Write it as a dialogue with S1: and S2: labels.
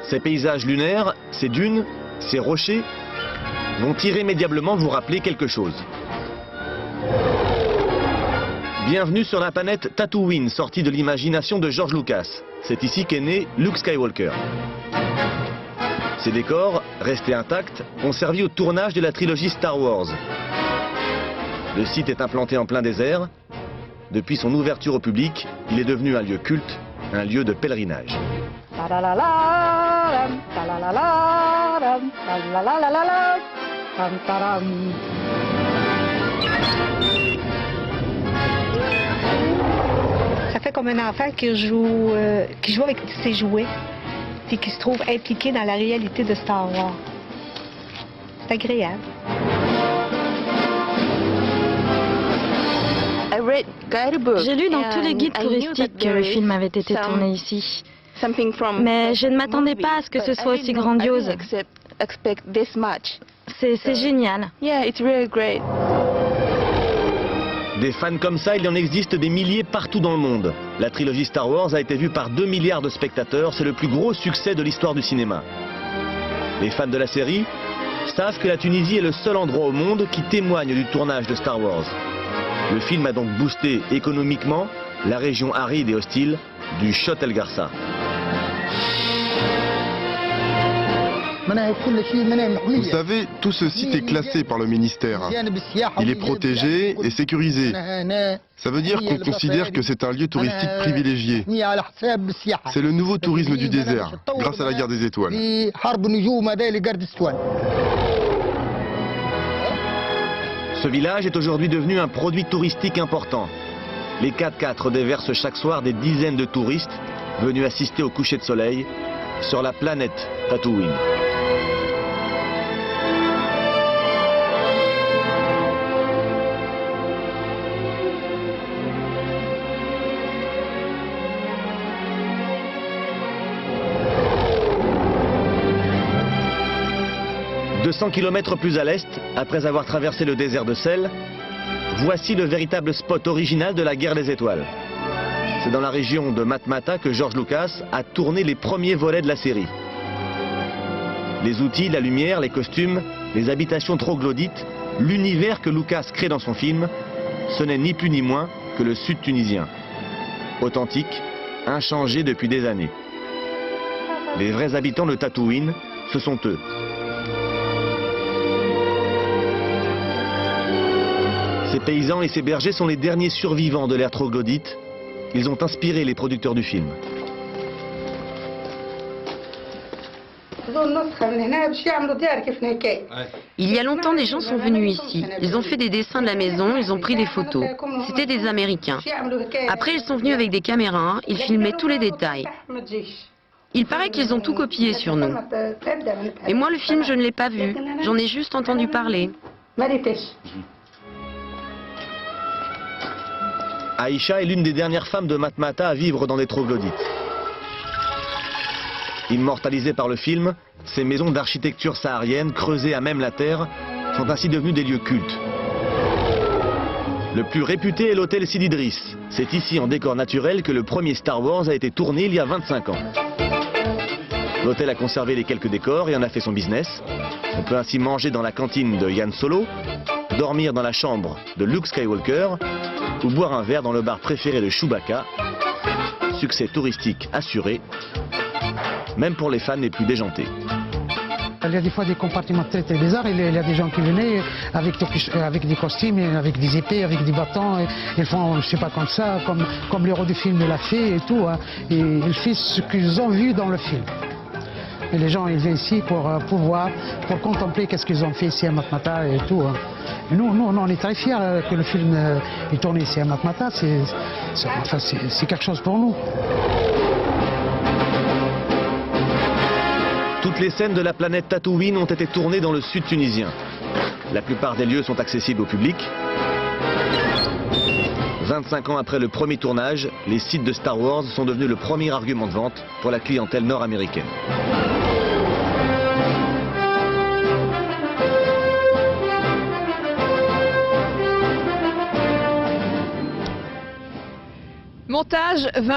S1: Ces paysages lunaires, ces dunes, ces rochers vont irrémédiablement vous rappeler quelque chose. Bienvenue sur la planète Tatooine, sortie de l'imagination de George Lucas. C'est ici qu'est né Luke Skywalker. Ces décors, restés intacts, ont servi au tournage de la trilogie Star Wars. Le site est implanté en plein désert. Depuis son ouverture au public, il est devenu un lieu culte, un lieu de pèlerinage.
S2: Ça fait comme un enfant qui joue avec ses jouets et qui se trouve impliqué dans la réalité de Star Wars. C'est agréable.
S3: J'ai lu dans tous les guides touristiques que le film avait été tourné ici. Mais je ne m'attendais pas à ce que ce soit aussi grandiose. C'est génial.
S1: Des fans comme ça, il en existe des milliers partout dans le monde. La trilogie Star Wars a été vue par 2 milliards de spectateurs, c'est le plus gros succès de l'histoire du cinéma. Les fans de la série savent que la Tunisie est le seul endroit au monde qui témoigne du tournage de Star Wars. Le film a donc boosté économiquement la région aride et hostile du Chott El Garsa.
S4: Vous savez, tout ce site est classé par le ministère. Il est protégé et sécurisé. Ça veut dire qu'on considère que c'est un lieu touristique privilégié. C'est le nouveau tourisme du désert, grâce à la guerre des étoiles.
S1: Ce village est aujourd'hui devenu un produit touristique important. Les 4x4 déversent chaque soir des dizaines de touristes venus assister au coucher de soleil sur la planète Tatooine. « 200 km plus à l'est, après avoir traversé le désert de sel, voici le véritable spot original de la guerre des étoiles. C'est dans la région de Matmata que George Lucas a tourné les premiers volets de la série. Les outils, la lumière, les costumes, les habitations troglodytes, l'univers que Lucas crée dans son film, ce n'est ni plus ni moins que le sud tunisien. Authentique, inchangé depuis des années. Les vrais habitants de Tatooine, ce sont eux. Ces paysans et ces bergers sont les derniers survivants de l'ère troglodyte. Ils ont inspiré les producteurs du film.
S5: Il y a longtemps, des gens sont venus ici. Ils ont fait des dessins de la maison, ils ont pris des photos. C'était des Américains. Après, ils sont venus avec des caméras, ils filmaient tous les détails. Il paraît qu'ils ont tout copié sur nous. Et moi, le film, je ne l'ai pas vu. J'en ai juste entendu parler.
S1: Aïcha est l'une des dernières femmes de Matmata à vivre dans des troglodytes. Immortalisées par le film, ces maisons d'architecture saharienne creusées à même la terre sont ainsi devenues des lieux cultes. Le plus réputé est l'hôtel Sidi Driss. C'est ici en décor naturel que le premier Star Wars a été tourné il y a 25 ans. L'hôtel a conservé les quelques décors et en a fait son business. On peut ainsi manger dans la cantine de Han Solo, dormir dans la chambre de Luke Skywalker ou boire un verre dans le bar préféré de Chewbacca. Succès touristique assuré, même pour les fans les plus déjantés.
S6: Il y a des fois des compartiments très bizarres, il y a des gens qui venaient avec des costumes, avec des épées, avec des bâtons, et ils font, je sais pas, comme ça, comme l'héros du film l'a fait et tout, hein, et ils font ce qu'ils ont vu dans le film. Et les gens ils viennent ici pour voir, pour contempler qu'est-ce qu'ils ont fait ici à Matmata et tout. Hein. Et nous, on est très fiers que le film est tourné ici à Matmata, c'est quelque chose pour nous.
S1: Toutes les scènes de la planète Tatooine ont été tournées dans le sud tunisien. La plupart des lieux sont accessibles au public. 25 ans après le premier tournage, les sites de Star Wars sont devenus le premier argument de vente pour la clientèle nord-américaine.
S7: Montage 20